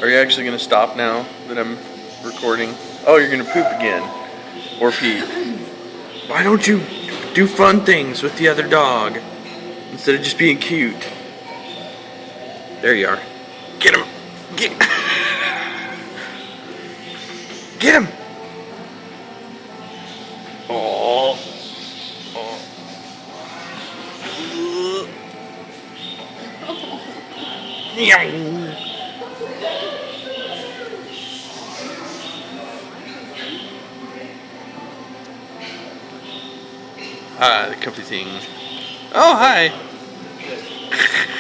Are you actually going to stop now that I'm recording? Oh, you're going to poop again. Or pee. Why don't you do fun things with the other dog instead of just being cute? There you are. Get him! Get him! Oh. Ah, the comfy thing. Oh, hi!